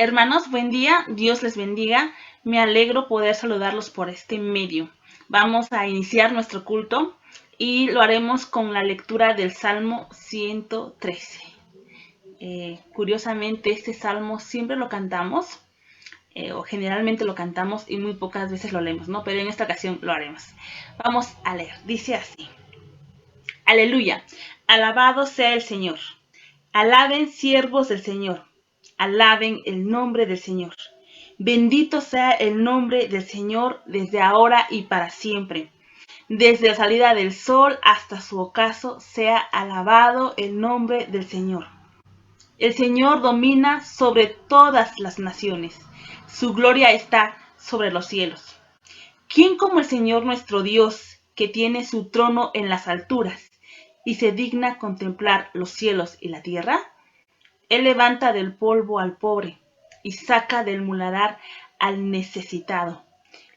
Hermanos, buen día, Dios les bendiga. Me alegro poder saludarlos por este medio. Vamos a iniciar nuestro culto y lo haremos con la lectura del Salmo 113. Curiosamente, este salmo siempre lo cantamos, o generalmente lo cantamos y muy pocas veces lo leemos, ¿no? Pero en esta ocasión lo haremos. Vamos a leer, dice así. Aleluya, alabado sea el Señor. Alaben siervos del Señor. Alaben el nombre del Señor. Bendito sea el nombre del Señor desde ahora y para siempre. Desde la salida del sol hasta su ocaso sea alabado el nombre del Señor. El Señor domina sobre todas las naciones. Su gloria está sobre los cielos. ¿Quién como el Señor nuestro Dios, que tiene su trono en las alturas y se digna contemplar los cielos y la tierra? Él levanta del polvo al pobre y saca del muladar al necesitado.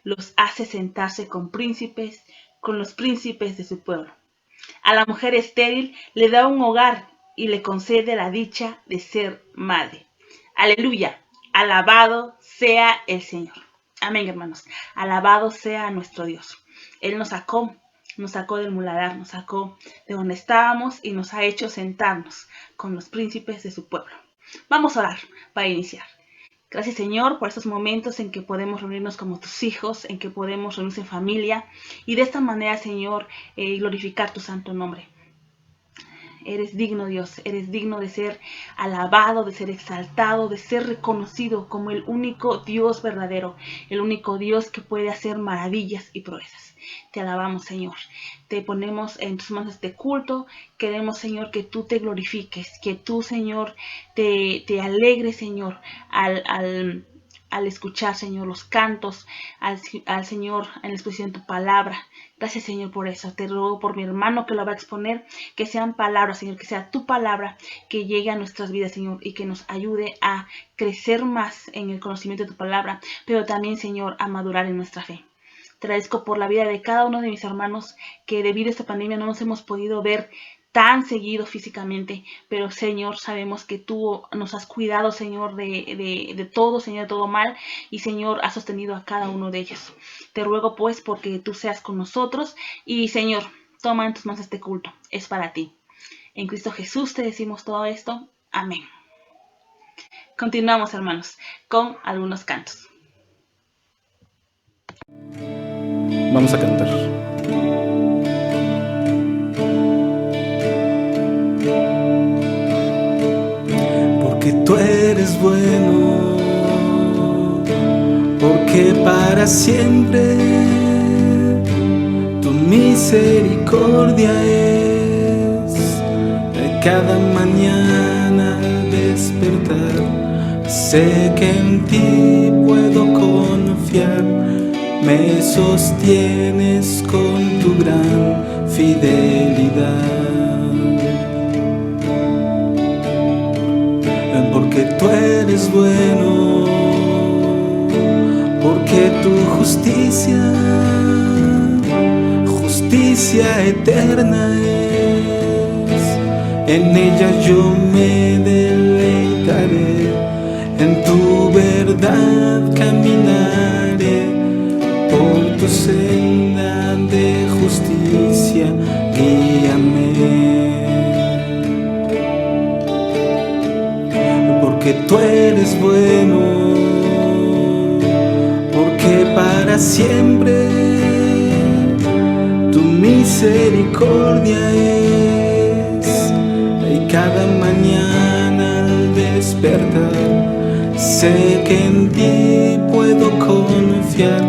Los hace sentarse con los príncipes de su pueblo. A la mujer estéril le da un hogar y le concede la dicha de ser madre. Aleluya, alabado sea el Señor. Amén, hermanos. Alabado sea nuestro Dios. Él nos sacó del muladar, nos sacó de donde estábamos y nos ha hecho sentarnos con los príncipes de su pueblo. Vamos a orar para iniciar. Gracias, Señor, por estos momentos en que podemos reunirnos como tus hijos, en que podemos reunirnos en familia y de esta manera, Señor, glorificar tu santo nombre. Eres digno, Dios, eres digno de ser alabado, de ser exaltado, de ser reconocido como el único Dios verdadero, el único Dios que puede hacer maravillas y proezas. Te alabamos, Señor. Te ponemos en tus manos este culto. Queremos, Señor, que tú te glorifiques, que tú, Señor, te alegres, Señor, al escuchar, Señor, los cantos, al Señor en la exposición de tu palabra. Gracias, Señor, por eso. Te ruego por mi hermano que lo va a exponer, que sean palabras, Señor, que sea tu palabra que llegue a nuestras vidas, Señor, y que nos ayude a crecer más en el conocimiento de tu palabra, pero también, Señor, a madurar en nuestra fe. Te agradezco por la vida de cada uno de mis hermanos que debido a esta pandemia no nos hemos podido ver tan seguido físicamente, pero Señor, sabemos que tú nos has cuidado, Señor, de todo, Señor, de todo mal, y Señor, has sostenido a cada uno de ellos. Te ruego pues porque tú seas con nosotros y Señor, toma en tus manos este culto, es para ti. En Cristo Jesús te decimos todo esto, amén. Continuamos, hermanos, con algunos cantos. Vamos a cantar. Porque tú eres bueno, porque para siempre tu misericordia es. De cada mañana al despertar, sé que en ti puedo confiar. Me sostienes con tu gran fidelidad. Porque tú eres bueno, porque tu justicia eterna es. En ella yo me deleitaré, en tu verdad caminaré. Por tu senda de justicia, guíame. Porque tú eres bueno, porque para siempre tu misericordia es. Y cada mañana al despertar, sé que en ti puedo confiar.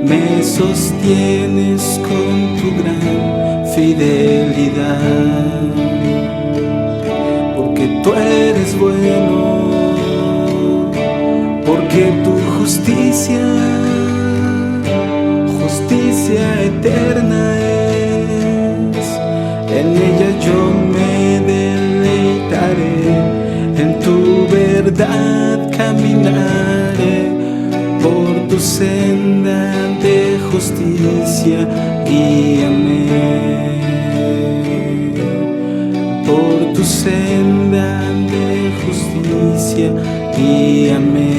Me sostienes con tu gran fidelidad. Porque tú eres bueno, porque tu justicia eterna es. En ella yo me deleitaré, en tu verdad caminaré. Por tu senda de justicia, guíame. Por tu senda de justicia, guíame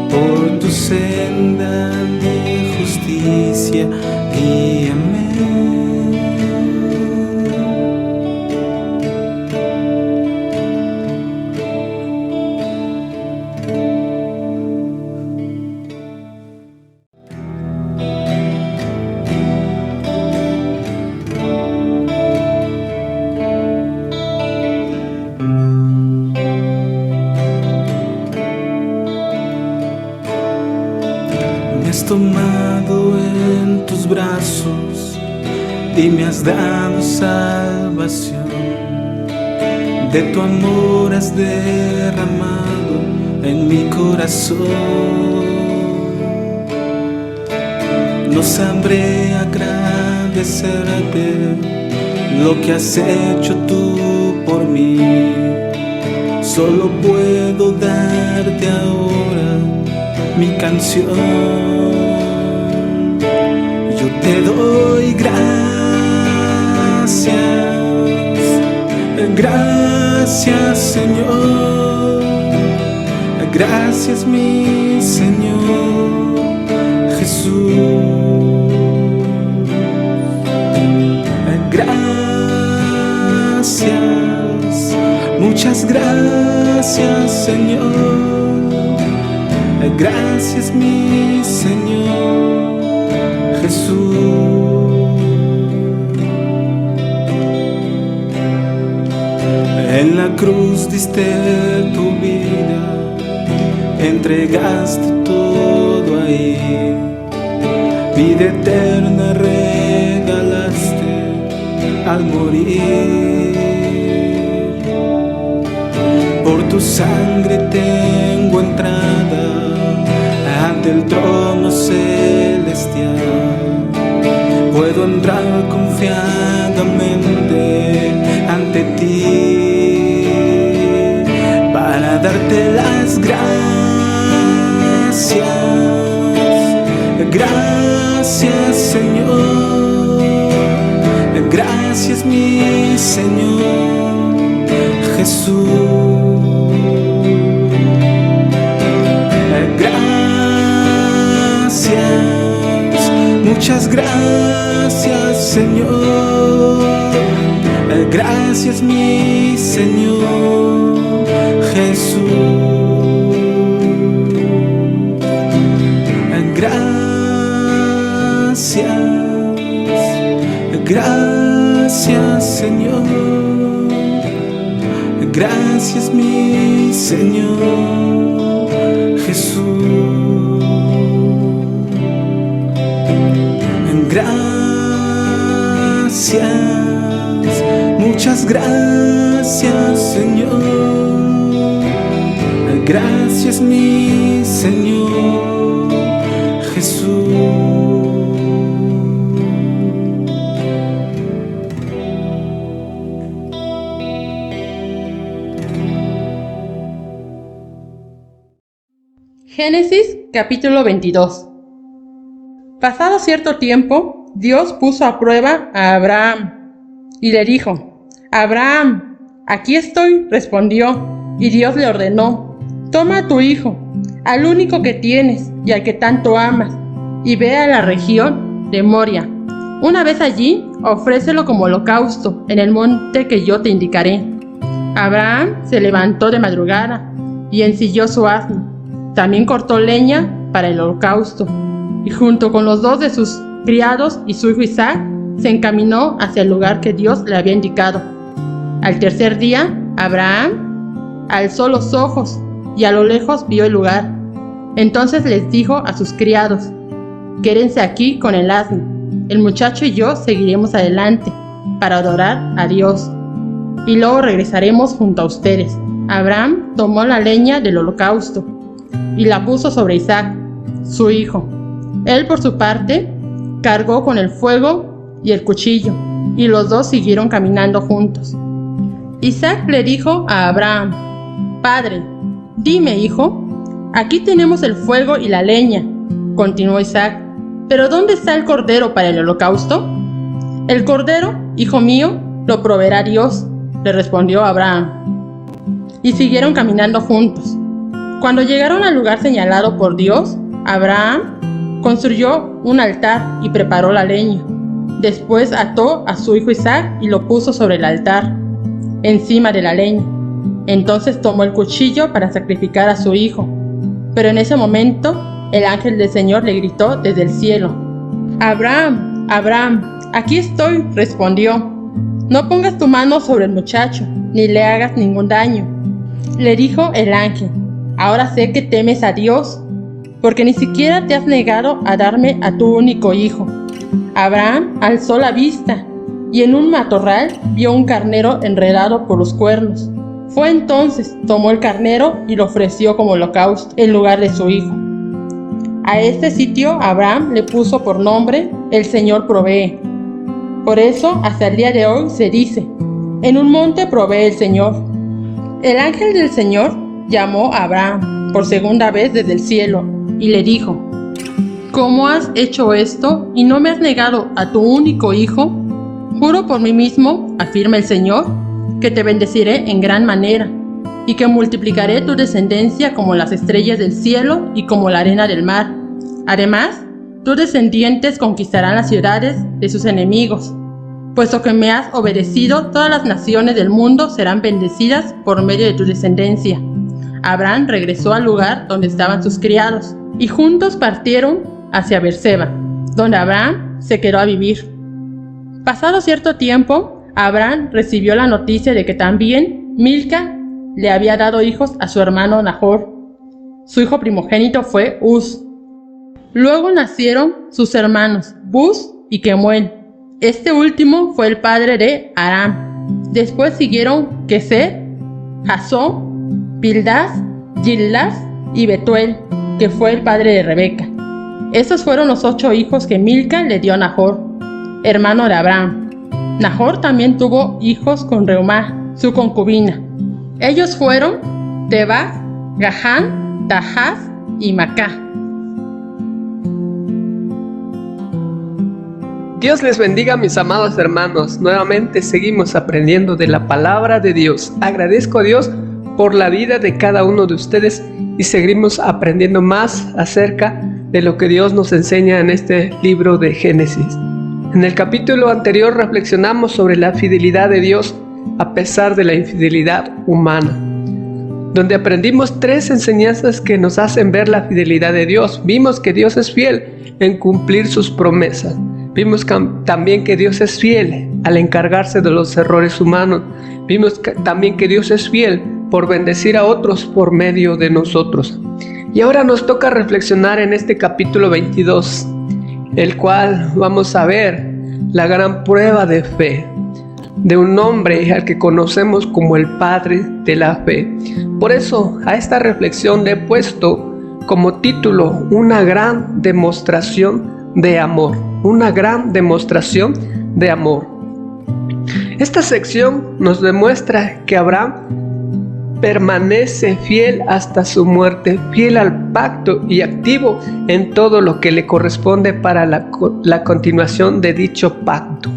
por tu senda de justicia, guíame. Me has tomado en tus brazos y me has dado salvación. De tu amor has derramado en mi corazón. No sabré agradecerte lo que has hecho tú por mí. Solo puedo darte ahora mi canción. Yo te doy gracias, gracias Señor, gracias mi Señor Jesús. Gracias, muchas gracias Señor, gracias mi Señor Jesús. En la cruz diste tu vida, entregaste todo ahí, vida eterna regalaste al morir. Por tu sangre tengo entrada ante el trono celestial. Puedo entrar confiadamente ante ti para darte las gracias. Gracias Señor, gracias mi Señor Jesús. Gracias, muchas gracias Señor, gracias mi Señor Jesús. Gracias, gracias Señor, gracias mi Señor Jesús. Gracias, muchas gracias Señor, gracias mi Señor Jesús. Génesis capítulo 22. Pasado cierto tiempo, Dios puso a prueba a Abraham y le dijo: Abraham, aquí estoy, respondió, y Dios le ordenó: toma a tu hijo, al único que tienes y al que tanto amas, y ve a la región de Moria. Una vez allí, ofrécelo como holocausto en el monte que yo te indicaré. Abraham se levantó de madrugada y ensilló su asno. También cortó leña para el holocausto, y junto con los dos de sus criados y su hijo Isaac, se encaminó hacia el lugar que Dios le había indicado. Al tercer día, Abraham alzó los ojos y a lo lejos vio el lugar. Entonces les dijo a sus criados: quédense aquí con el asno, el muchacho y yo seguiremos adelante para adorar a Dios, y luego regresaremos junto a ustedes. Abraham tomó la leña del holocausto y la puso sobre Isaac, su hijo. Él, por su parte, cargó con el fuego y el cuchillo, y los dos siguieron caminando juntos. Isaac le dijo a Abraham: Padre, dime, hijo, aquí tenemos el fuego y la leña. Continuó Isaac: ¿pero dónde está el cordero para el holocausto? El cordero, hijo mío, lo proveerá Dios, le respondió Abraham. y siguieron caminando juntos. Cuando llegaron al lugar señalado por Dios, Abraham construyó un altar y preparó la leña. Después ató a su hijo Isaac y lo puso sobre el altar, encima de la leña. Entonces tomó el cuchillo para sacrificar a su hijo. Pero en ese momento, el ángel del Señor le gritó desde el cielo: «Abraham, Abraham, aquí estoy», respondió. «No pongas tu mano sobre el muchacho, ni le hagas ningún daño». Le dijo el ángel: «Ahora sé que temes a Dios, porque ni siquiera te has negado a darme a tu único hijo». Abraham alzó la vista y en un matorral vio un carnero enredado por los cuernos. Fue entonces, tomó el carnero y lo ofreció como holocausto en lugar de su hijo. A este sitio Abraham le puso por nombre: El Señor provee. Por eso hasta el día de hoy se dice: en un monte provee el Señor. El ángel del Señor llamó a Abraham por segunda vez desde el cielo y le dijo: «¿Cómo has hecho esto y no me has negado a tu único hijo? Juro por mí mismo, afirma el Señor, que te bendeciré en gran manera, y que multiplicaré tu descendencia como las estrellas del cielo y como la arena del mar. Además, tus descendientes conquistarán las ciudades de sus enemigos. Puesto que me has obedecido, todas las naciones del mundo serán bendecidas por medio de tu descendencia». Abraham regresó al lugar donde estaban sus criados, y juntos partieron hacia Beerseba, donde Abraham se quedó a vivir. Pasado cierto tiempo, Abraham recibió la noticia de que también Milca le había dado hijos a su hermano Nahor. Su hijo primogénito fue Uz. Luego nacieron sus hermanos Buz y Kemuel. Este último fue el padre de Aram. Después siguieron Keset, Jasón, Pildas, Gillas y Betuel, que fue el padre de Rebeca. Estos fueron los 8 hijos que Milca le dio a Nahor, hermano de Abraham. Nahor también tuvo hijos con Reumá, su concubina. Ellos fueron Teba, Gahán, Tahaz y Macá. Dios les bendiga, mis amados hermanos. Nuevamente seguimos aprendiendo de la palabra de Dios. Agradezco a Dios por la vida de cada uno de ustedes y seguimos aprendiendo más acerca de lo que Dios nos enseña en este libro de Génesis. En el capítulo anterior reflexionamos sobre la fidelidad de Dios a pesar de la infidelidad humana, donde aprendimos 3 enseñanzas que nos hacen ver la fidelidad de Dios. Vimos que Dios es fiel en cumplir sus promesas. Vimos también que Dios es fiel al encargarse de los errores humanos. Vimos también que Dios es fiel por bendecir a otros por medio de nosotros. Y ahora nos toca reflexionar en este capítulo 22, el cual vamos a ver la gran prueba de fe de un hombre al que conocemos como el Padre de la Fe. Por eso a esta reflexión le he puesto como título: una gran demostración de amor. Una gran demostración de amor. Esta sección nos demuestra que Abraham permanece fiel hasta su muerte, fiel al pacto y activo en todo lo que le corresponde para la continuación de dicho pacto.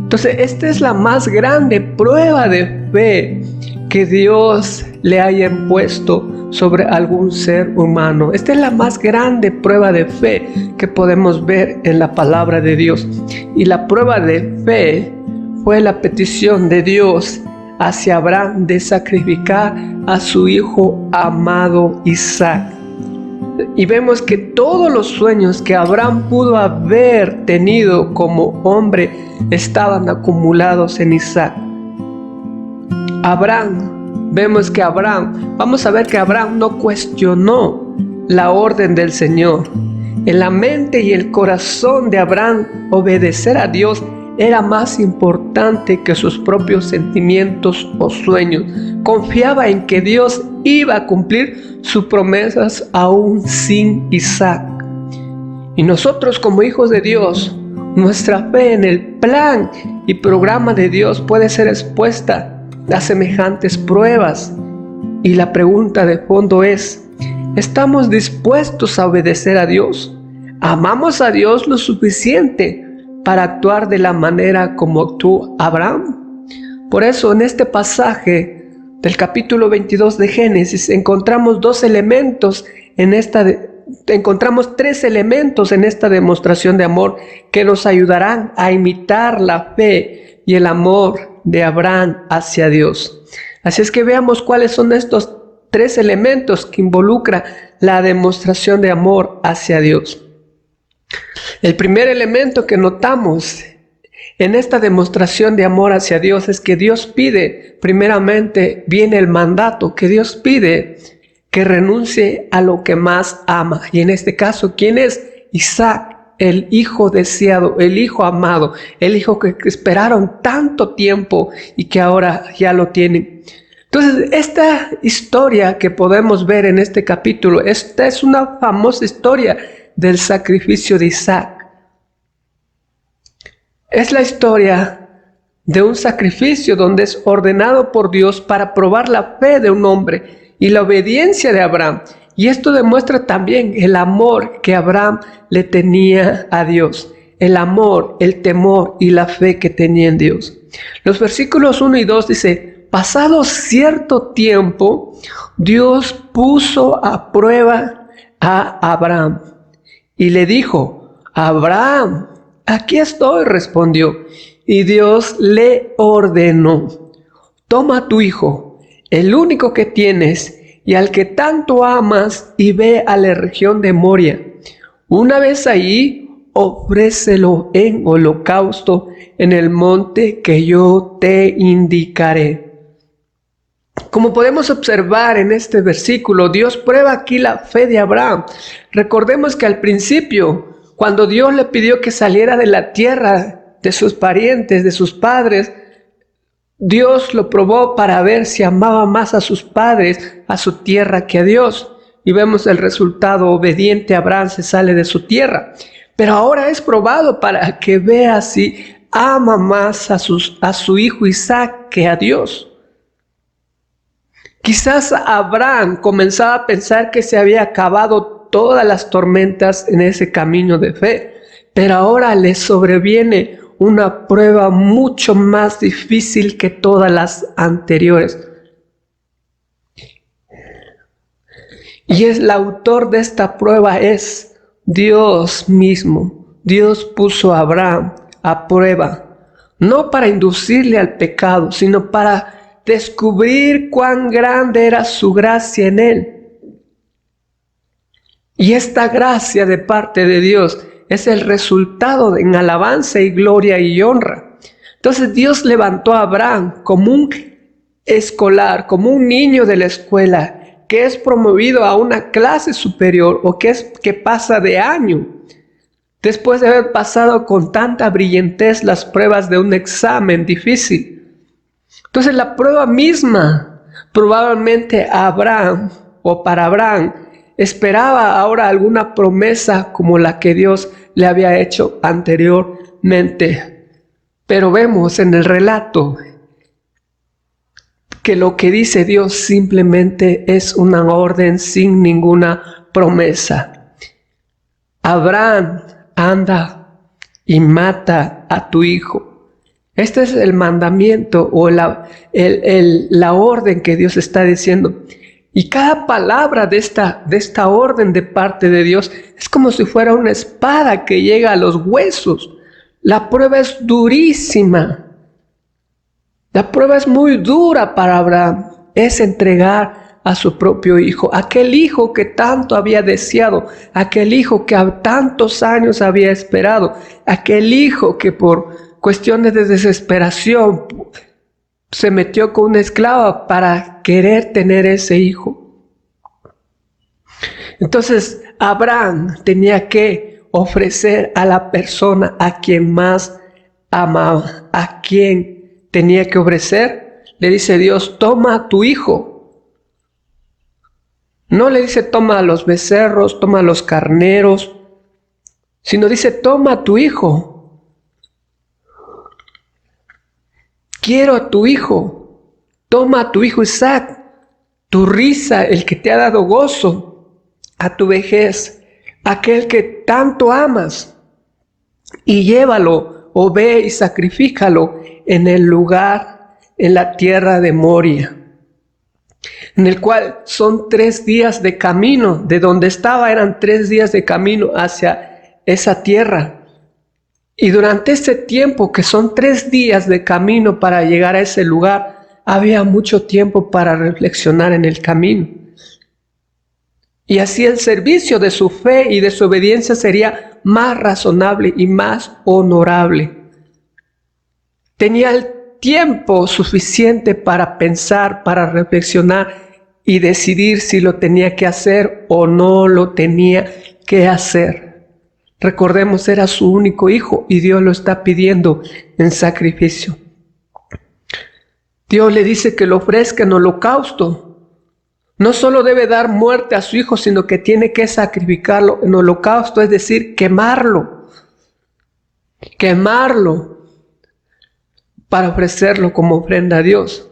Entonces, esta es la más grande prueba de fe que Dios le haya impuesto sobre algún ser humano. Esta es la más grande prueba de fe que podemos ver en la palabra de Dios. Y la prueba de fe fue la petición de Dios hacia Abraham de sacrificar a su hijo amado Isaac. Y vemos que todos los sueños que Abraham pudo haber tenido como hombre estaban acumulados en Isaac. Vamos a ver que Abraham no cuestionó la orden del Señor. En la mente y el corazón de Abraham, obedecer a Dios era más importante que sus propios sentimientos o sueños. Confiaba en que Dios iba a cumplir sus promesas aún sin Isaac. Y nosotros, como hijos de Dios, nuestra fe en el plan y programa de Dios puede ser expuesta a semejantes pruebas. Y la pregunta de fondo es: ¿estamos dispuestos a obedecer a Dios? ¿Amamos a Dios lo suficiente para actuar de la manera como actuó Abraham? Por eso en este pasaje del capítulo 22 de Génesis, encontramos encontramos tres elementos en esta demostración de amor que nos ayudarán a imitar la fe y el amor de Abraham hacia Dios. Así es que veamos cuáles son estos tres elementos que involucra la demostración de amor hacia Dios. El primer elemento que notamos en esta demostración de amor hacia Dios es que Dios pide, primeramente viene el mandato, que Dios pide que renuncie a lo que más ama. Y en este caso, ¿quién es? Isaac, el hijo deseado, el hijo amado, el hijo que esperaron tanto tiempo y que ahora ya lo tienen. Entonces, esta historia que podemos ver en este capítulo, esta es una famosa historia del sacrificio de Isaac. Es la historia de un sacrificio donde es ordenado por Dios para probar la fe de un hombre y la obediencia de Abraham. Y esto demuestra también el amor que Abraham le tenía a Dios, el amor, el temor y la fe que tenía en Dios. Los versículos 1 y 2 dice: pasado cierto tiempo, Dios puso a prueba a Abraham y le dijo: Abraham, aquí estoy, respondió. Y Dios le ordenó: toma a tu hijo, el único que tienes y al que tanto amas, y ve a la región de Moria. Una vez allí, ofrécelo en holocausto en el monte que yo te indicaré. Como podemos observar en este versículo, Dios prueba aquí la fe de Abraham. Recordemos que al principio, cuando Dios le pidió que saliera de la tierra de sus parientes, de sus padres, Dios lo probó para ver si amaba más a sus padres, a su tierra, que a Dios. Y vemos el resultado: obediente Abraham se sale de su tierra. Pero ahora es probado para que vea si ama más a su hijo Isaac que a Dios. Quizás Abraham comenzaba a pensar que se había acabado todas las tormentas en ese camino de fe, pero ahora le sobreviene una prueba mucho más difícil que todas las anteriores. Y el autor de esta prueba es Dios mismo. Dios puso a Abraham a prueba, no para inducirle al pecado, sino para descubrir cuán grande era su gracia en él. Y esta gracia de parte de Dios es el resultado en alabanza y gloria y honra. Entonces Dios levantó a Abraham como un escolar, como un niño de la escuela, que es promovido a una clase superior o que pasa de año, después de haber pasado con tanta brillantez las pruebas de un examen difícil. Entonces la prueba misma, probablemente a Abraham o para Abraham, esperaba ahora alguna promesa como la que Dios le había hecho anteriormente. Pero vemos en el relato que lo que dice Dios simplemente es una orden sin ninguna promesa. Abraham, anda y mata a tu hijo. Este es el mandamiento o la orden que Dios está diciendo. Y cada palabra de esta orden de parte de Dios es como si fuera una espada que llega a los huesos. La prueba es durísima. La prueba es muy dura para Abraham. Es entregar a su propio hijo, aquel hijo que tanto había deseado, aquel hijo que a tantos años había esperado, aquel hijo que por cuestiones de desesperación se metió con una esclava para querer tener ese hijo. Entonces Abraham tenía que ofrecer a la persona a quien más amaba. ¿A quien tenía que ofrecer? Le dice Dios: toma a tu hijo. No le dice toma a los becerros, toma a los carneros, sino dice toma a tu hijo. Quiero a tu hijo, toma a tu hijo Isaac, tu risa, el que te ha dado gozo, a tu vejez, aquel que tanto amas, y llévalo, o ve y sacrifícalo en el lugar, en la tierra de Moria. en el cual son 3 días de camino. De donde estaba eran 3 días de camino hacia esa tierra. Y durante ese tiempo, que son 3 días de camino para llegar a ese lugar, había mucho tiempo para reflexionar en el camino. Y así el servicio de su fe y de su obediencia sería más razonable y más honorable. Tenía el tiempo suficiente para pensar, para reflexionar y decidir si lo tenía que hacer o no lo tenía que hacer. Recordemos, era su único hijo y Dios lo está pidiendo en sacrificio. Dios le dice que lo ofrezca en holocausto. No solo debe dar muerte a su hijo, sino que tiene que sacrificarlo en holocausto, es decir, quemarlo para ofrecerlo como ofrenda a Dios.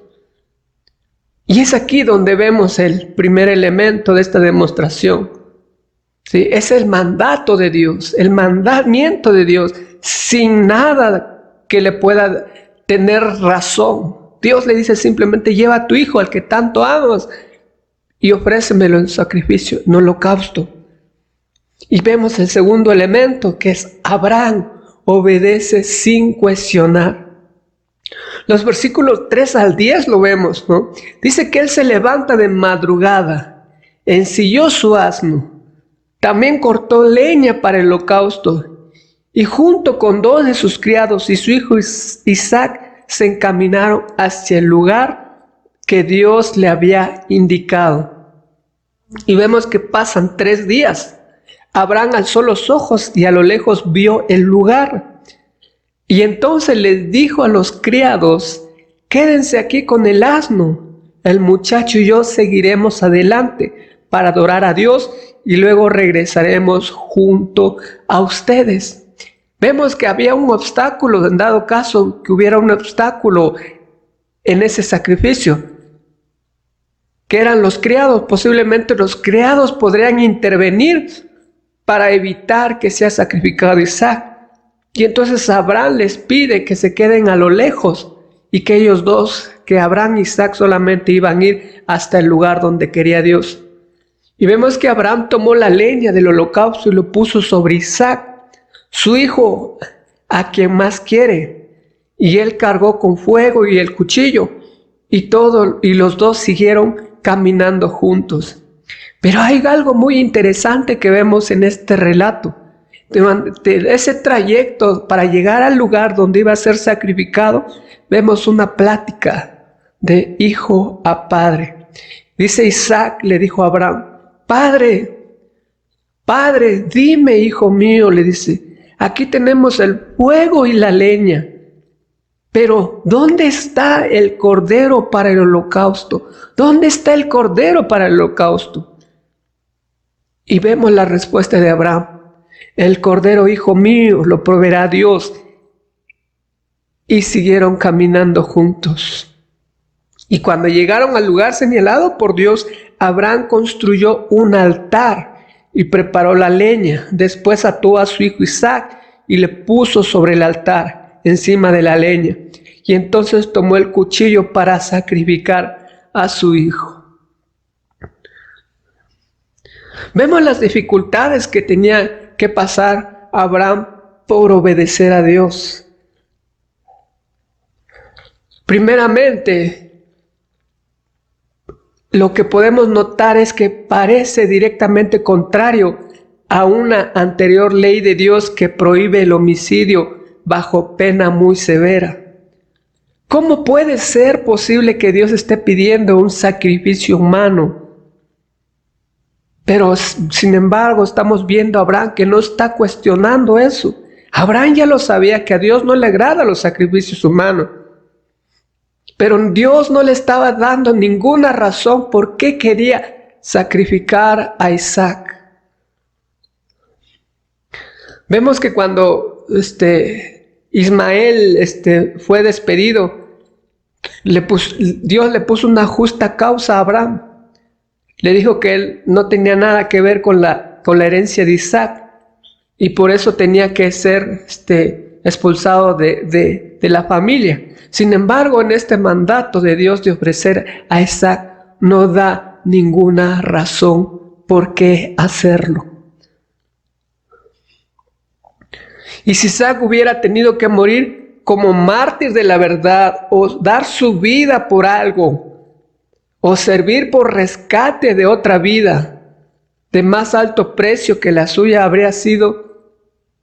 Y es aquí donde vemos el primer elemento de esta demostración. ¿Sí? Es el mandato de Dios, el mandamiento de Dios, sin nada que le pueda tener razón. Dios le dice simplemente: lleva a tu hijo, al que tanto amas, y ofrécemelo en sacrificio, en holocausto. Y vemos el segundo elemento, que es Abraham obedece sin cuestionar. Los versículos 3 al 10 lo vemos, ¿no? Dice que él se levanta de madrugada, ensilló su asno, también cortó leña para el holocausto, y junto con 2 de sus criados y su hijo Isaac se encaminaron hacia el lugar que Dios le había indicado. Y vemos que pasan 3 días. Abraham alzó los ojos y a lo lejos vio el lugar. Y entonces les dijo a los criados: quédense aquí con el asno. El muchacho y yo seguiremos adelante para adorar a Dios y luego regresaremos junto a ustedes. Vemos que había un obstáculo, en dado caso que hubiera un obstáculo en ese sacrificio, que eran los criados. Posiblemente los criados podrían intervenir para evitar que sea sacrificado Isaac. Y entonces Abraham les pide que se queden a lo lejos y que ellos dos, que Abraham y Isaac, solamente iban a ir hasta el lugar donde quería Dios. Y vemos que Abraham tomó la leña del holocausto y lo puso sobre Isaac, su hijo, a quien más quiere. Y él cargó con fuego y el cuchillo, y los dos siguieron caminando juntos. Pero hay algo muy interesante que vemos en este relato. Durante ese trayecto para llegar al lugar donde iba a ser sacrificado, vemos una plática de hijo a padre. Dice: Isaac le dijo a Abraham: Padre, dime, hijo mío, le dice, aquí tenemos el fuego y la leña, pero ¿dónde está el cordero para el holocausto? ¿Dónde está el cordero para el holocausto? Y vemos la respuesta de Abraham: el cordero, hijo mío, lo proveerá Dios. Y siguieron caminando juntos. Y cuando llegaron al lugar señalado por Dios, Abraham construyó un altar y preparó la leña. Después ató a su hijo Isaac y le puso sobre el altar, encima de la leña. Y entonces tomó el cuchillo para sacrificar a su hijo. Vemos las dificultades que tenía que pasar Abraham por obedecer a Dios. Primeramente, lo que podemos notar es que parece directamente contrario a una anterior ley de Dios que prohíbe el homicidio bajo pena muy severa. ¿Cómo puede ser posible que Dios esté pidiendo un sacrificio humano? Pero sin embargo estamos viendo a Abraham que no está cuestionando eso. Abraham ya lo sabía, que a Dios no le agradan los sacrificios humanos. Pero Dios no le estaba dando ninguna razón por qué quería sacrificar a Isaac. Vemos que cuando Ismael fue despedido, Dios le puso una justa causa a Abraham. Le dijo que él no tenía nada que ver con la herencia de Isaac y por eso tenía que ser expulsado de la familia. Sin embargo, en este mandato de Dios de ofrecer a Isaac, no da ninguna razón por qué hacerlo. Y si Isaac hubiera tenido que morir como mártir de la verdad, o dar su vida por algo, o servir por rescate de otra vida de más alto precio que la suya, habría sido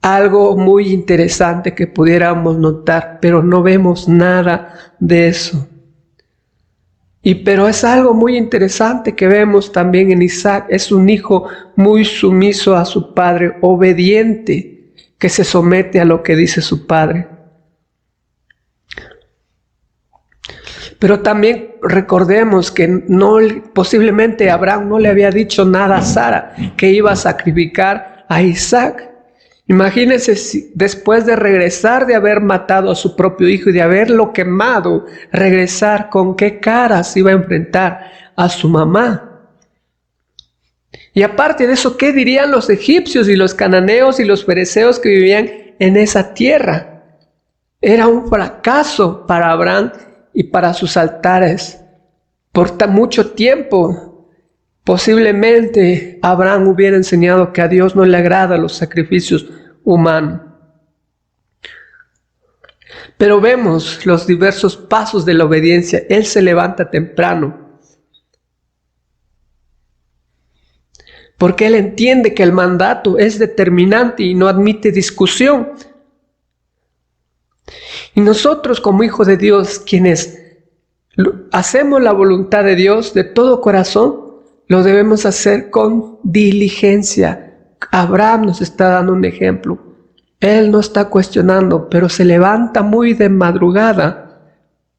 algo muy interesante que pudiéramos notar, pero no vemos nada de eso. Pero es algo muy interesante que vemos también en Isaac. Es un hijo muy sumiso a su padre, obediente, que se somete a lo que dice su padre. Pero también recordemos que posiblemente Abraham no le había dicho nada a Sara, que iba a sacrificar a Isaac. Imagínense si después de regresar, de haber matado a su propio hijo y de haberlo quemado, regresar, con qué cara se iba a enfrentar a su mamá. Y aparte de eso, ¿qué dirían los egipcios y los cananeos y los fereceos que vivían en esa tierra? Era un fracaso para Abraham y para sus altares. Por mucho tiempo, posiblemente Abraham hubiera enseñado que a Dios no le agradan los sacrificios humanos. Pero vemos los diversos pasos de la obediencia. Él se levanta temprano, porque él entiende que el mandato es determinante y no admite discusión. Y nosotros, como hijos de Dios, quienes hacemos la voluntad de Dios de todo corazón, lo debemos hacer con diligencia. Abraham nos está dando un ejemplo. Él no está cuestionando, pero se levanta muy de madrugada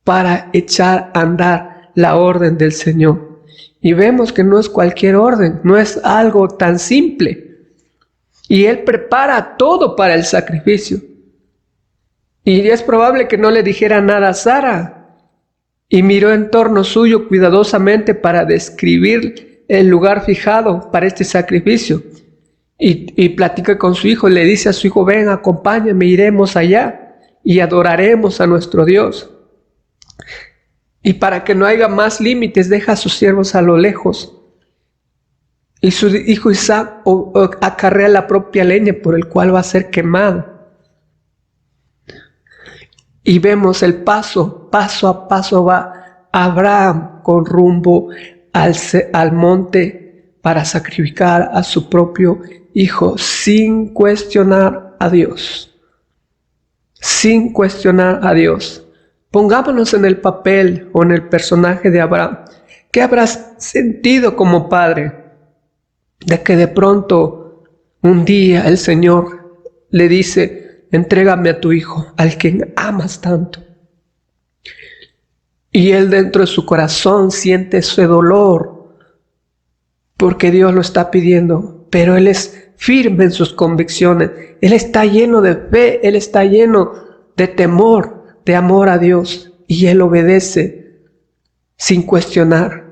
para echar a andar la orden del Señor. Y vemos que no es cualquier orden, no es algo tan simple. Y él prepara todo para el sacrificio. Y es probable que no le dijera nada a Sara. Y miró en torno suyo cuidadosamente para describir el lugar fijado para este sacrificio. Y platica con su hijo, le dice a su hijo: ven, acompáñame, iremos allá y adoraremos a nuestro Dios. Y para que no haya más límites, deja a sus siervos a lo lejos. Y su hijo Isaac acarrea la propia leña por el cual va a ser quemado. Y vemos el paso a paso va Abraham con rumbo al monte para sacrificar a su propio hijo, sin cuestionar a Dios. Sin cuestionar a Dios. Pongámonos en el papel o en el personaje de Abraham. ¿Qué habrás sentido como padre de que de pronto un día el Señor le dice: entrégame a tu hijo, al quien amas tanto? Y él dentro de su corazón siente ese dolor porque Dios lo está pidiendo, pero él es firme en sus convicciones. Él está lleno de fe, él está lleno de temor, de amor a Dios, y él obedece sin cuestionar.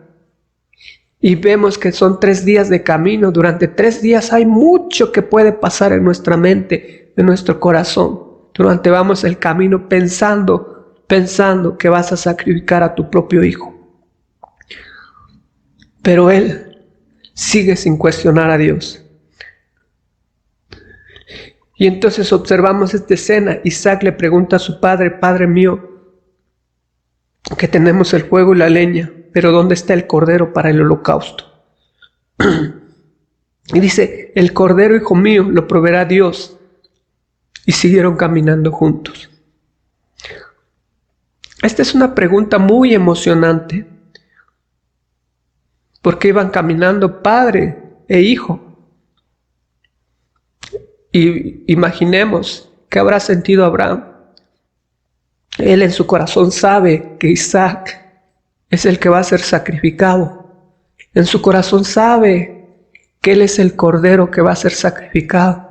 Y vemos que son 3 días de camino. Durante 3 días hay mucho que puede pasar en nuestra mente, en nuestro corazón. Durante vamos el camino pensando que vas a sacrificar a tu propio hijo. Pero él sigue sin cuestionar a Dios. Y entonces observamos esta escena. Isaac le pregunta a su padre: Padre mío, que tenemos el fuego y la leña, pero ¿dónde está el cordero para el holocausto? Y dice: el cordero, hijo mío, lo proveerá Dios. Y siguieron caminando juntos. Esta es una pregunta muy emocionante, porque iban caminando padre e hijo. Y imaginemos qué habrá sentido Abraham. Él en su corazón sabe que Isaac es el que va a ser sacrificado. En su corazón sabe que él es el cordero que va a ser sacrificado,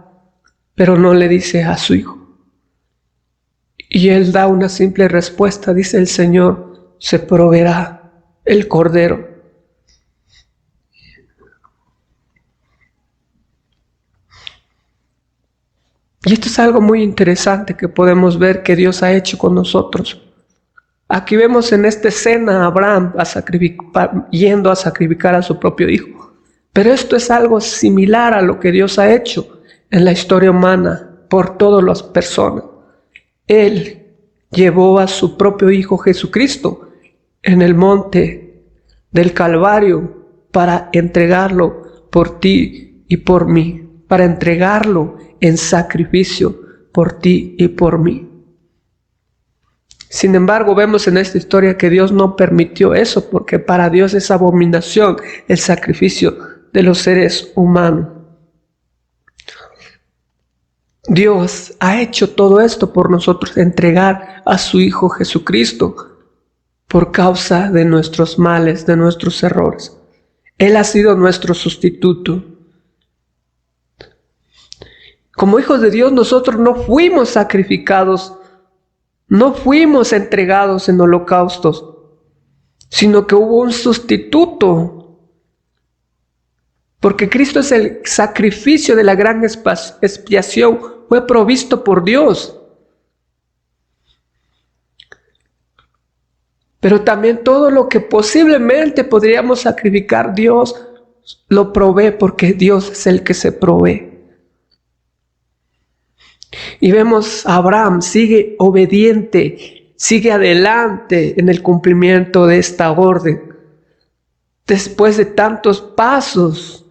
pero no le dice a su hijo. Y él da una simple respuesta, dice: el Señor se proveerá el cordero. Y esto es algo muy interesante que podemos ver que Dios ha hecho con nosotros. Aquí vemos en esta escena a Abraham yendo a sacrificar a su propio hijo. Pero esto es algo similar a lo que Dios ha hecho en la historia humana por todas las personas. Él llevó a su propio hijo Jesucristo en el monte del Calvario para entregarlo por ti y por mí, para entregarlo en sacrificio por ti y por mí. Sin embargo, vemos en esta historia que Dios no permitió eso, porque para Dios es abominación el sacrificio de los seres humanos. Dios ha hecho todo esto por nosotros, entregar a su Hijo Jesucristo por causa de nuestros males, de nuestros errores. Él ha sido nuestro sustituto. Como hijos de Dios, nosotros no fuimos sacrificados, no fuimos entregados en holocaustos, sino que hubo un sustituto. Porque Cristo es el sacrificio de la gran expiación, fue provisto por Dios. Pero también todo lo que posiblemente podríamos sacrificar, Dios lo provee, porque Dios es el que se provee. Y vemos a Abraham, sigue obediente, sigue adelante en el cumplimiento de esta orden. Después de tantos pasos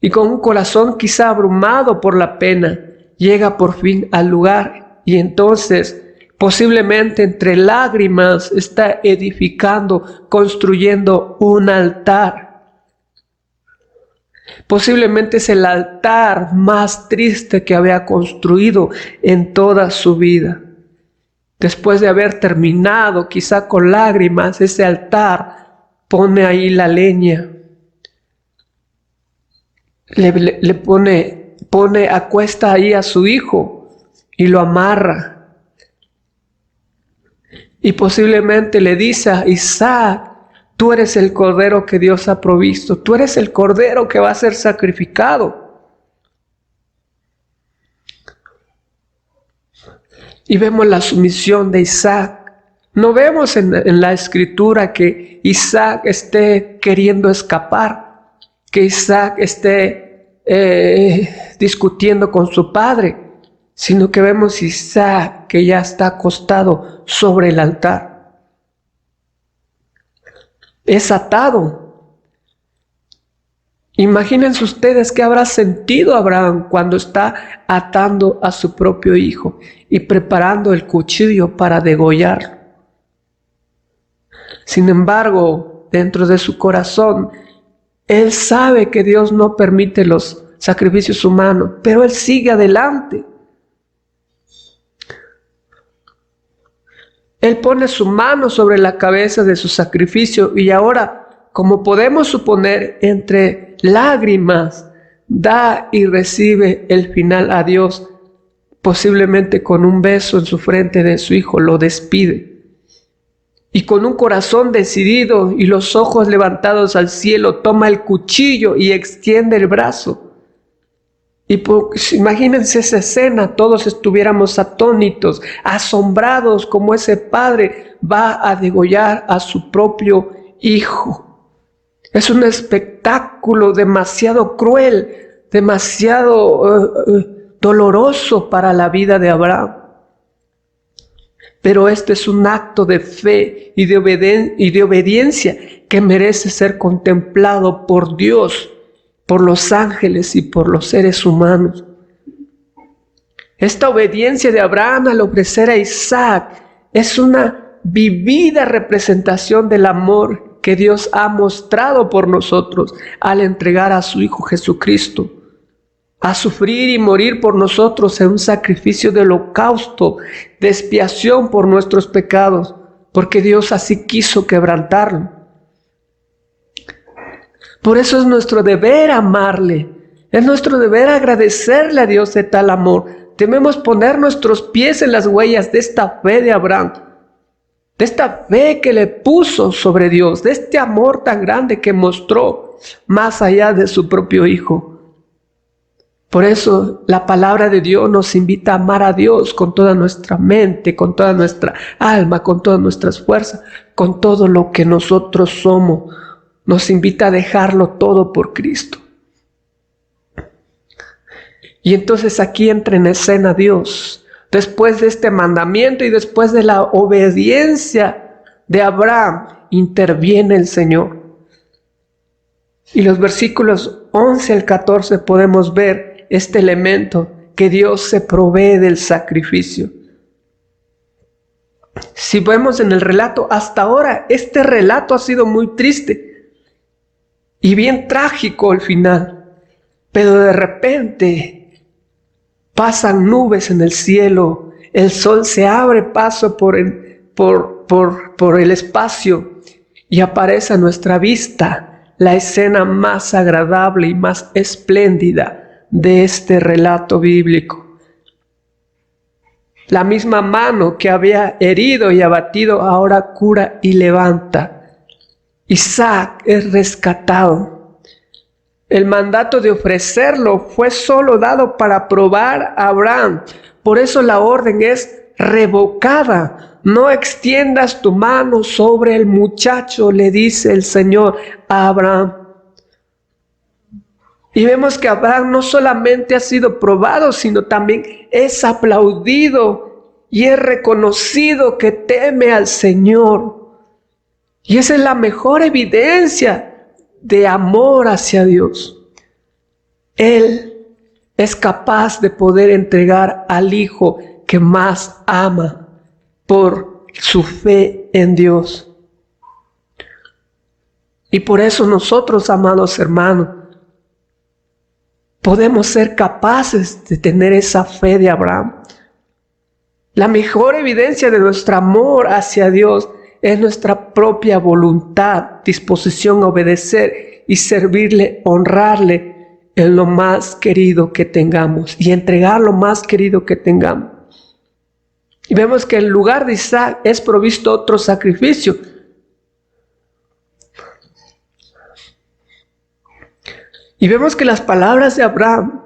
y con un corazón quizá abrumado por la pena, llega por fin al lugar y entonces posiblemente entre lágrimas está edificando, construyendo un altar. Posiblemente es el altar más triste que había construido en toda su vida. Después de haber terminado, quizá con lágrimas, ese altar, pone ahí la leña. Acuesta ahí a su hijo y lo amarra. Y posiblemente le dice a Isaac: tú eres el cordero que Dios ha provisto. Tú eres el cordero que va a ser sacrificado. Y vemos la sumisión de Isaac. No vemos en la escritura que Isaac esté queriendo escapar, que Isaac esté discutiendo con su padre, sino que vemos Isaac que ya está acostado sobre el altar. Es atado. Imagínense ustedes qué habrá sentido Abraham cuando está atando a su propio hijo y preparando el cuchillo para degollarlo. Sin embargo, dentro de su corazón, él sabe que Dios no permite los sacrificios humanos, pero él sigue adelante. Él pone su mano sobre la cabeza de su sacrificio y ahora, como podemos suponer, entre lágrimas, da y recibe el final a Dios. Posiblemente con un beso en su frente de su hijo lo despide. Y con un corazón decidido y los ojos levantados al cielo, toma el cuchillo y extiende el brazo. Y imagínense esa escena, todos estuviéramos atónitos, asombrados como ese padre va a degollar a su propio hijo. Es un espectáculo demasiado cruel, demasiado doloroso para la vida de Abraham. Pero este es un acto de fe y de obediencia que merece ser contemplado por Dios, por los ángeles y por los seres humanos. Esta obediencia de Abraham al ofrecer a Isaac es una vivida representación del amor que Dios ha mostrado por nosotros al entregar a su Hijo Jesucristo, a sufrir y morir por nosotros en un sacrificio de holocausto, de expiación por nuestros pecados, porque Dios así quiso quebrantarlo. Por eso es nuestro deber amarle, es nuestro deber agradecerle a Dios de tal amor. Debemos poner nuestros pies en las huellas de esta fe de Abraham, de esta fe que le puso sobre Dios, de este amor tan grande que mostró más allá de su propio hijo. Por eso la palabra de Dios nos invita a amar a Dios con toda nuestra mente, con toda nuestra alma, con todas nuestras fuerzas, con todo lo que nosotros somos. Nos invita a dejarlo todo por Cristo. Y entonces aquí entra en escena Dios. Después de este mandamiento y después de la obediencia de Abraham, interviene el Señor. Y los versículos 11 al 14 podemos ver este elemento, que Dios se provee del sacrificio. Si vemos en el relato, hasta ahora este relato ha sido muy triste y bien trágico al final, pero de repente pasan nubes en el cielo, el sol se abre paso por el espacio y aparece a nuestra vista la escena más agradable y más espléndida de este relato bíblico. La misma mano que había herido y abatido ahora cura y levanta. Isaac es rescatado. El mandato de ofrecerlo fue solo dado para probar a Abraham. Por eso la orden es revocada. No extiendas tu mano sobre el muchacho, le dice el Señor a Abraham. Y vemos que Abraham no solamente ha sido probado, sino también es aplaudido y es reconocido que teme al Señor. Y esa es la mejor evidencia de amor hacia Dios. Él es capaz de poder entregar al Hijo que más ama por su fe en Dios. Y por eso nosotros, amados hermanos, podemos ser capaces de tener esa fe de Abraham. La mejor evidencia de nuestro amor hacia Dios es nuestra propia voluntad, disposición a obedecer y servirle, honrarle en lo más querido que tengamos y entregar lo más querido que tengamos. Y vemos que en lugar de Isaac es provisto otro sacrificio. Y vemos que las palabras de Abraham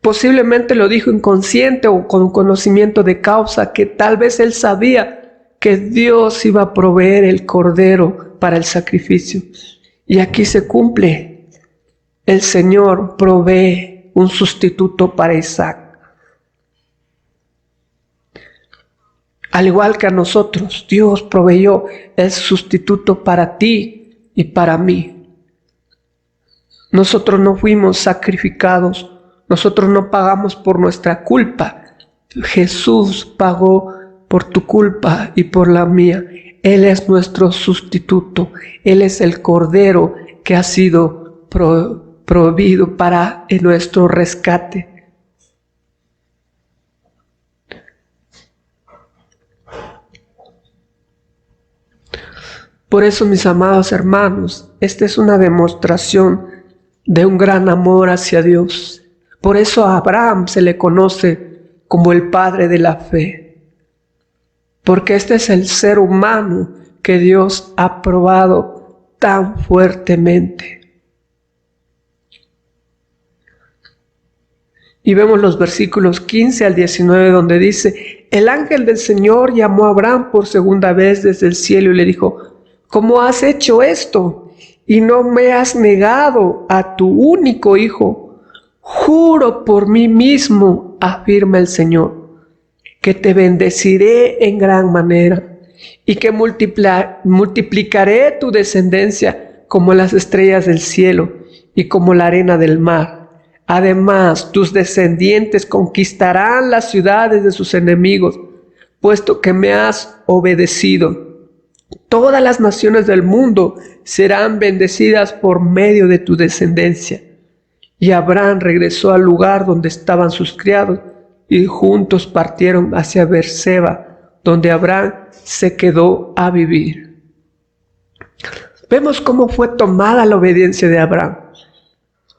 posiblemente lo dijo inconsciente o con conocimiento de causa, que tal vez él sabía que Dios iba a proveer el cordero para el sacrificio. Y aquí se cumple. El Señor provee un sustituto para Isaac. Al igual que a nosotros, Dios proveyó el sustituto para ti y para mí. Nosotros no fuimos sacrificados, nosotros no pagamos por nuestra culpa. Jesús pagó por tu culpa y por la mía. Él es nuestro sustituto, Él es el Cordero que ha sido proveído para nuestro rescate. Por eso, mis amados hermanos, esta es una demostración de un gran amor hacia Dios. Por eso a Abraham se le conoce como el padre de la fe, porque este es el ser humano que Dios ha probado tan fuertemente. Y vemos los versículos 15 al 19 donde dice: el ángel del Señor llamó a Abraham por segunda vez desde el cielo y le dijo: ¿cómo has hecho esto? Y no me has negado a tu único hijo. Juro por mí mismo, afirma el Señor, que te bendeciré en gran manera y que multiplicaré tu descendencia como las estrellas del cielo y como la arena del mar. Además, tus descendientes conquistarán las ciudades de sus enemigos, puesto que me has obedecido. Todas las naciones del mundo serán bendecidas por medio de tu descendencia. Y Abraham regresó al lugar donde estaban sus criados y juntos partieron hacia Beerseba, donde Abraham se quedó a vivir. Vemos cómo fue tomada la obediencia de Abraham.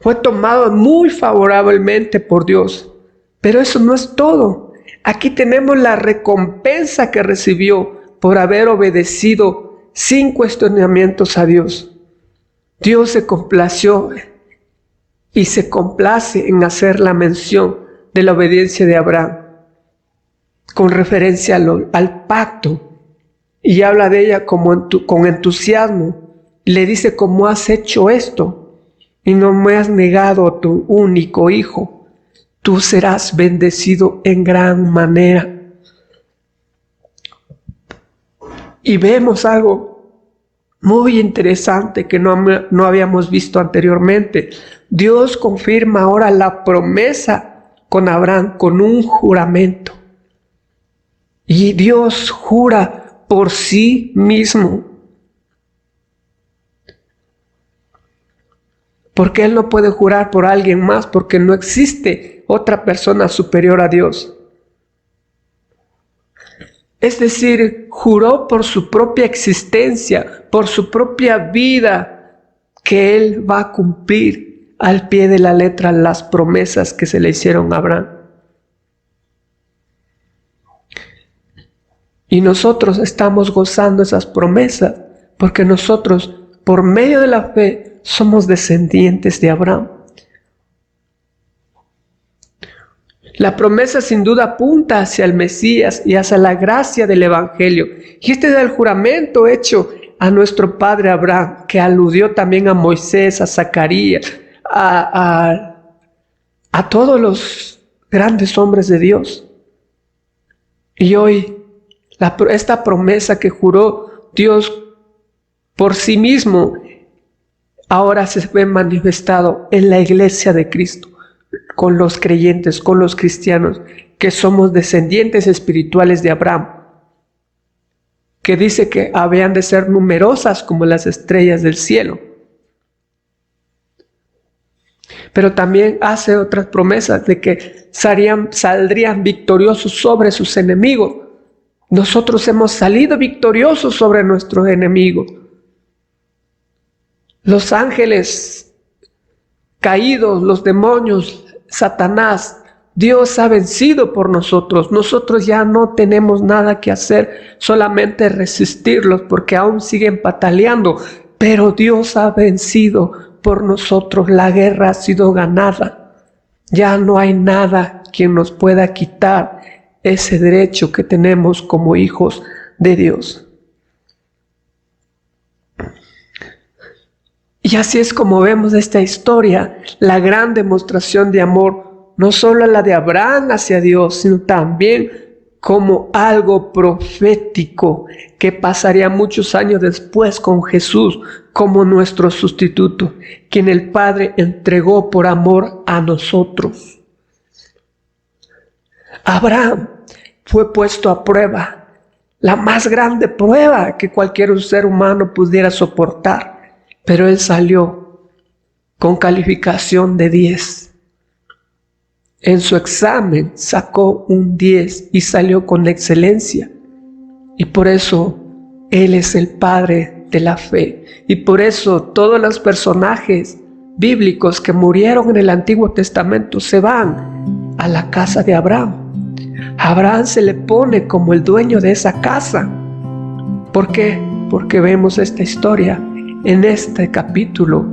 Fue tomada muy favorablemente por Dios. Pero eso no es todo. Aquí tenemos la recompensa que recibió por haber obedecido sin cuestionamientos a Dios. Dios se complació y se complace en hacer la mención de la obediencia de Abraham con referencia al pacto, y habla de ella con entusiasmo. Le dice: ¿cómo has hecho esto? Y no me has negado a tu único hijo. Tú serás bendecido en gran manera. Y vemos algo muy interesante que no habíamos visto anteriormente. Dios confirma ahora la promesa con Abraham con un juramento. Y Dios jura por sí mismo. Porque Él no puede jurar por alguien más, porque no existe otra persona superior a Dios. Es decir, juró por su propia existencia, por su propia vida, que Él va a cumplir al pie de la letra las promesas que se le hicieron a Abraham. Y nosotros estamos gozando esas promesas, porque nosotros, por medio de la fe, somos descendientes de Abraham. La promesa sin duda apunta hacia el Mesías y hacia la gracia del Evangelio. Y este es el juramento hecho a nuestro padre Abraham, que aludió también a Moisés, a Zacarías, a todos los grandes hombres de Dios. Y hoy, esta promesa que juró Dios por sí mismo, ahora se ve manifestado en la iglesia de Cristo, con los creyentes, con los cristianos, que somos descendientes espirituales de Abraham, que dice que habían de ser numerosas como las estrellas del cielo. Pero también hace otras promesas de que saldrían victoriosos sobre sus enemigos. Nosotros hemos salido victoriosos sobre nuestros enemigos. Los ángeles caídos, los demonios, Satanás, Dios ha vencido por nosotros. Nosotros ya no tenemos nada que hacer, solamente resistirlos, porque aún siguen pataleando. Pero Dios ha vencido por nosotros. La guerra ha sido ganada. Ya no hay nada que nos pueda quitar ese derecho que tenemos como hijos de Dios. Y así es como vemos esta historia, la gran demostración de amor, no solo la de Abraham hacia Dios, sino también como algo profético que pasaría muchos años después con Jesús como nuestro sustituto, quien el Padre entregó por amor a nosotros. Abraham fue puesto a prueba, la más grande prueba que cualquier ser humano pudiera soportar. Pero él salió con calificación de 10. En su examen sacó un 10 y salió con excelencia. Y por eso él es el padre de la fe. Y por eso todos los personajes bíblicos que murieron en el Antiguo Testamento se van a la casa de Abraham. A Abraham se le pone como el dueño de esa casa. ¿Por qué? Porque vemos esta historia en este capítulo,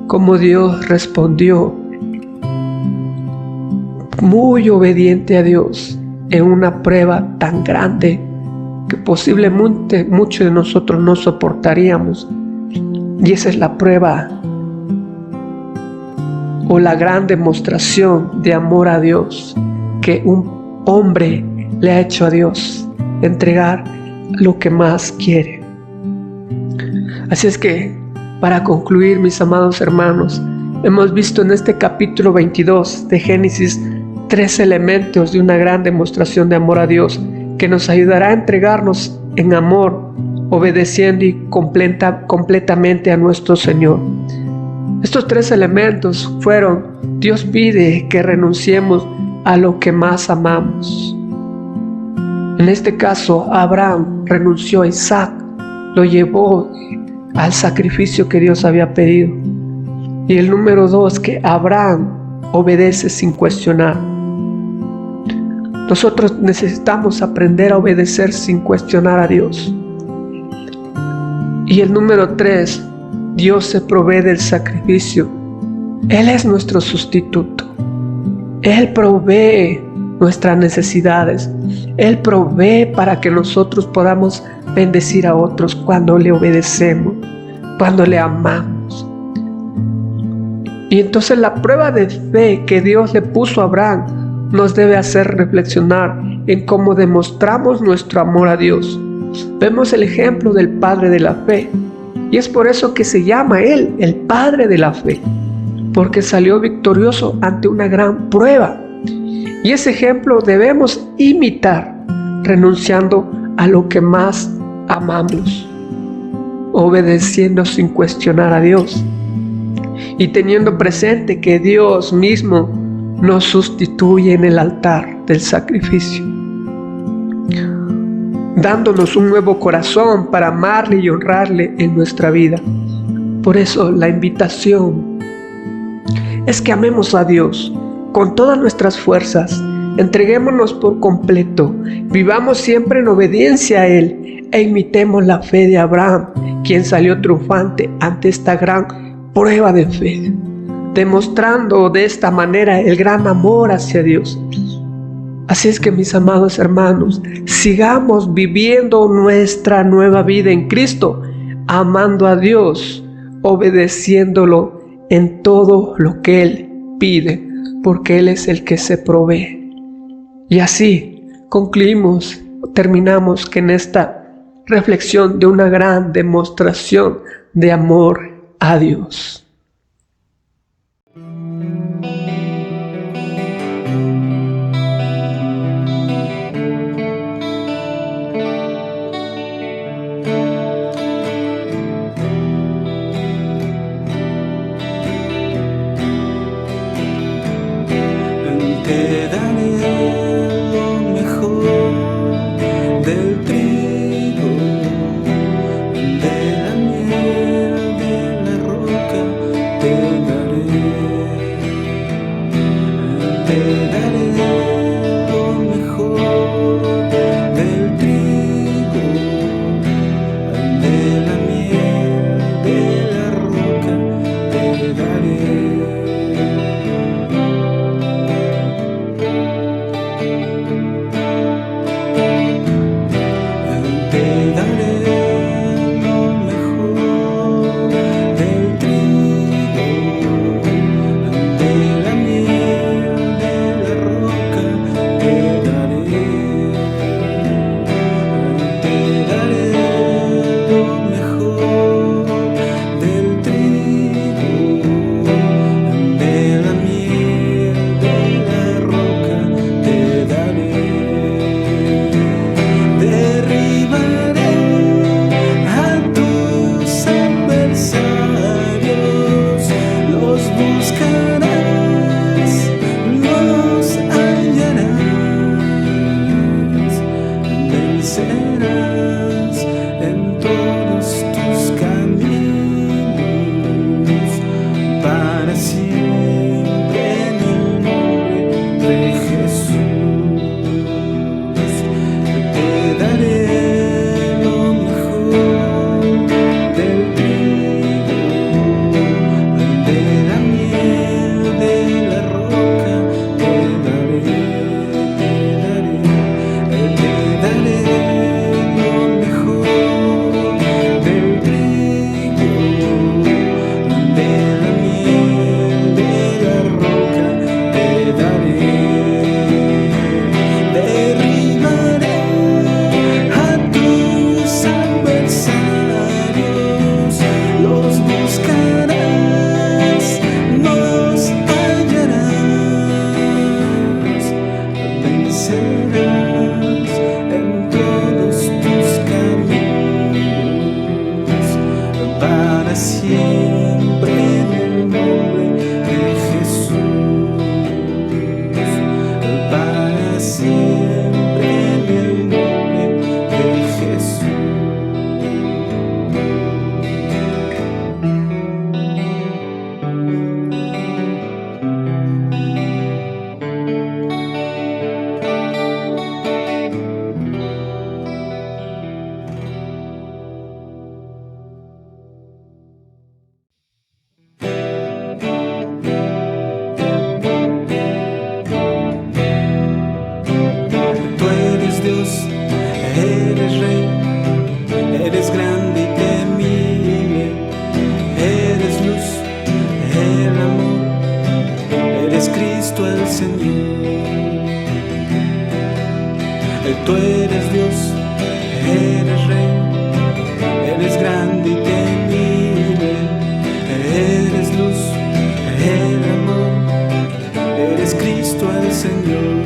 como Dios respondió muy obediente a Dios en una prueba tan grande que posiblemente muchos de nosotros no soportaríamos. Y esa es la prueba o la gran demostración de amor a Dios que un hombre le ha hecho a Dios, entregar lo que más quiere. Así es que, para concluir, mis amados hermanos, hemos visto en este capítulo 22 de Génesis 3 elementos de una gran demostración de amor a Dios que nos ayudará a entregarnos en amor, obedeciendo y completamente a nuestro Señor. Estos 3 elementos fueron: Dios pide que renunciemos a lo que más amamos. En este caso, Abraham renunció a Isaac, lo llevó al sacrificio que Dios había pedido. Y el número 2, que Abraham obedece sin cuestionar. Nosotros necesitamos aprender a obedecer sin cuestionar a Dios. Y el número 3, Dios se provee del sacrificio Él es nuestro sustituto. Él provee nuestras necesidades. Él provee para que nosotros podamos bendecir a otros cuando le obedecemos, cuando le amamos. Y entonces la prueba de fe que Dios le puso a Abraham nos debe hacer reflexionar en cómo demostramos nuestro amor a Dios. Vemos el ejemplo del padre de la fe, y es por eso que se llama él el padre de la fe, porque salió victorioso ante una gran prueba. Y ese ejemplo debemos imitar, renunciando a lo que más amamos, obedeciendo sin cuestionar a Dios, y teniendo presente que Dios mismo nos sustituye en el altar del sacrificio, dándonos un nuevo corazón para amarle y honrarle en nuestra vida. Por eso la invitación es que amemos a Dios con todas nuestras fuerzas, entreguémonos por completo, vivamos siempre en obediencia a Él e imitemos la fe de Abraham, quien salió triunfante ante esta gran prueba de fe, demostrando de esta manera el gran amor hacia Dios. Así es que, mis amados hermanos, sigamos viviendo nuestra nueva vida en Cristo, amando a Dios, obedeciéndolo en todo lo que Él pide, porque Él es el que se provee. Y así concluimos, terminamos que en esta reflexión de una gran demostración de amor a Dios. Te daré lo mejor del trigo, de la miel de la roca. Tú eres Dios, eres Rey, eres grande y temible, eres luz, eres amor, eres Cristo el Señor.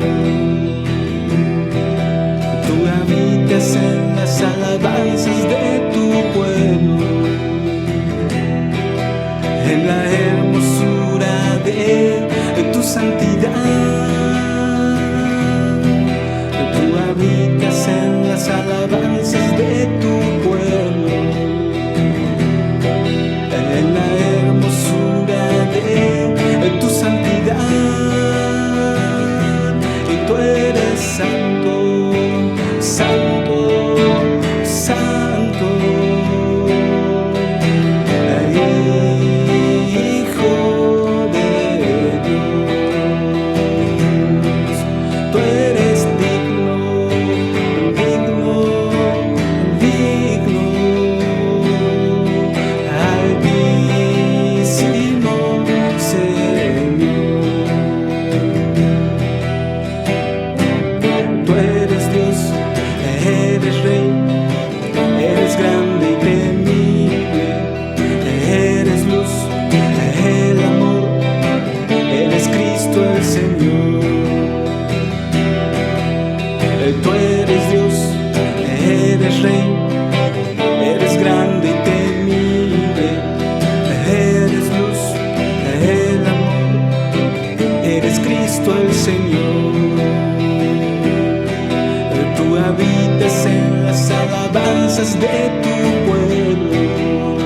Tú habitas en las alabanzas de tu pueblo, en la hermosura de tu santidad. Tú habitas en las alabanzas de tu pueblo, en la hermosura de tu santidad. Y tú eres santo, santo, santo, Hijo de Dios. Tú eres digno, digno, digno, altísimo Señor. Tú eres Dios, eres Rey, eres grande y temible, eres luz, el amor, eres Cristo el Señor. Tú eres Dios, eres Rey, eres grande y temible, eres luz, el amor, eres Cristo el Señor. Tú habitas en las alabanzas de tu pueblo,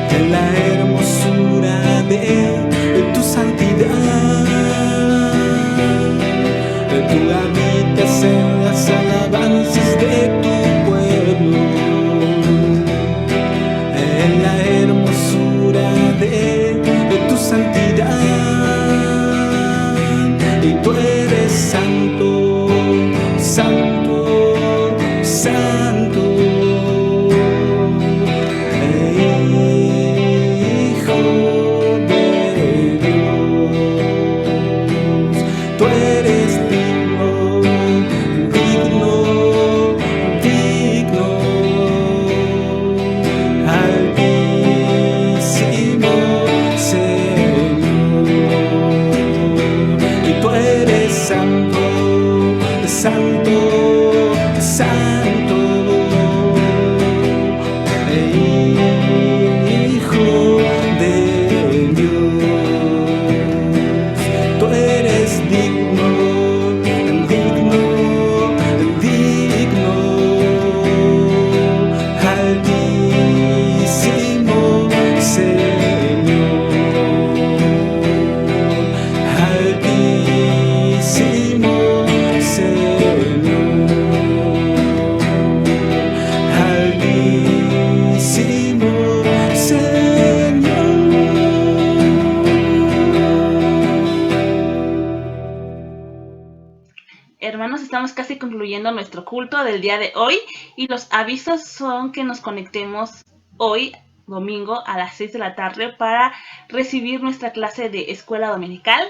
en la hermosura de tu santidad. Tú habitas en las alabanzas de tu pueblo, en la hermosura de tu santidad. Y tú eres santo, santo, santo, Hijo de Dios. Tú eres digno, digno, digno, altísimo Señor. Y tú eres santo, santo, santo, Hijo de Dios. Tú eres digno, digno, digno, altísimo Señor, altísimo Señor, altísimo Señor. Hermanos, estamos casi concluyendo nuestro culto del día de hoy y los avisos son que nos conectemos hoy, domingo, a las 6 de la tarde para recibir nuestra clase de escuela dominical.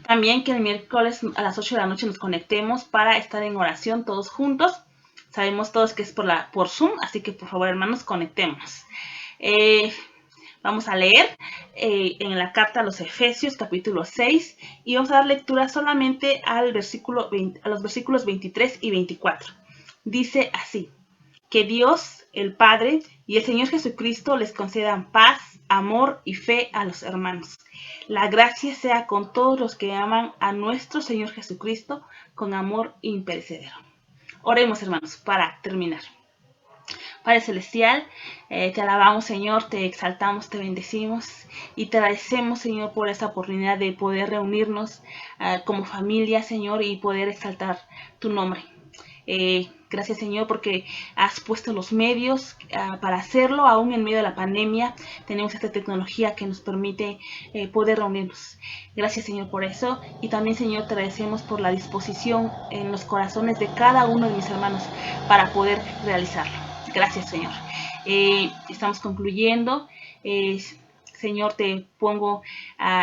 También que el miércoles a las 8 de la noche nos conectemos para estar en oración todos juntos. Sabemos todos que es por Zoom, así que por favor, hermanos, conectémonos. Vamos a leer en la carta a los Efesios, capítulo 6, y vamos a dar lectura solamente a los versículos 23 y 24. Dice así: que Dios, el Padre y el Señor Jesucristo les concedan paz, amor y fe a los hermanos. La gracia sea con todos los que aman a nuestro Señor Jesucristo con amor imperecedero. Oremos, hermanos, para terminar. Padre Celestial, te alabamos, Señor, te exaltamos, te bendecimos y te agradecemos, Señor, por esta oportunidad de poder reunirnos como familia, Señor, y poder exaltar tu nombre. Gracias, Señor, porque has puesto los medios para hacerlo, aún en medio de la pandemia. Tenemos esta tecnología que nos permite poder reunirnos. Gracias, Señor, por eso. Y también, Señor, te agradecemos por la disposición en los corazones de cada uno de mis hermanos para poder realizarlo. Gracias, Señor. Estamos concluyendo. Señor, te pongo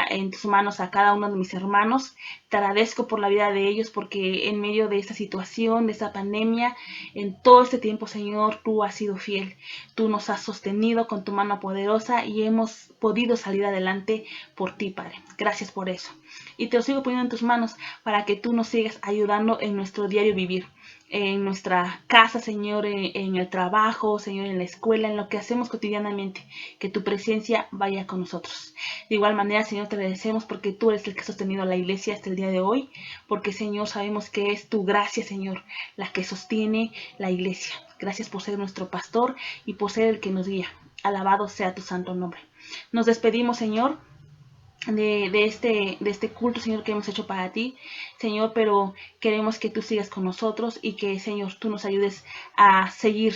en tus manos a cada uno de mis hermanos. Te agradezco por la vida de ellos, porque en medio de esta situación, de esta pandemia, en todo este tiempo, Señor, tú has sido fiel. Tú nos has sostenido con tu mano poderosa y hemos podido salir adelante por ti, Padre. Gracias por eso. Y te lo sigo poniendo en tus manos para que tú nos sigas ayudando en nuestro diario vivir, en nuestra casa, Señor, en el trabajo, Señor, en la escuela, en lo que hacemos cotidianamente, que tu presencia vaya con nosotros. De igual manera, Señor, te agradecemos porque tú eres el que ha sostenido a la iglesia hasta el día de hoy, porque, Señor, sabemos que es tu gracia, Señor, la que sostiene la iglesia. Gracias por ser nuestro pastor y por ser el que nos guía. Alabado sea tu santo nombre. Nos despedimos, Señor, de este culto, Señor, que hemos hecho para ti, Señor, pero queremos que tú sigas con nosotros y que, Señor, tú nos ayudes a seguir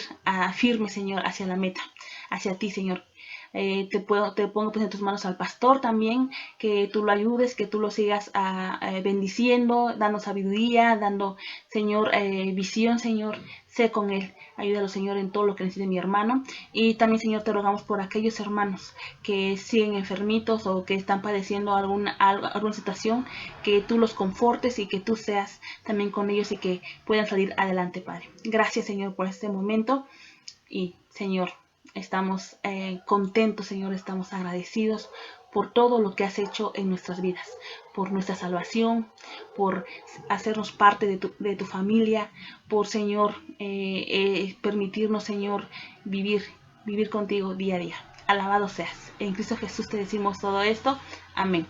firme, Señor, hacia la meta, hacia ti, Señor. Te pongo pues en tus manos al pastor también, que tú lo ayudes, que tú lo sigas bendiciendo, dando sabiduría, dando, Señor, visión, Señor. Sé con él, ayúdalo, Señor, en todo lo que necesite mi hermano. Y también, Señor, te rogamos por aquellos hermanos que siguen enfermitos o que están padeciendo alguna situación, que tú los confortes y que tú seas también con ellos y que puedan salir adelante, Padre. Gracias, Señor, por este momento. Y, Señor, estamos contentos, Señor, estamos agradecidos por todo lo que has hecho en nuestras vidas, por nuestra salvación, por hacernos parte de tu familia, por, Señor, permitirnos, Señor, vivir contigo día a día. Alabado seas. En Cristo Jesús te decimos todo esto. Amén.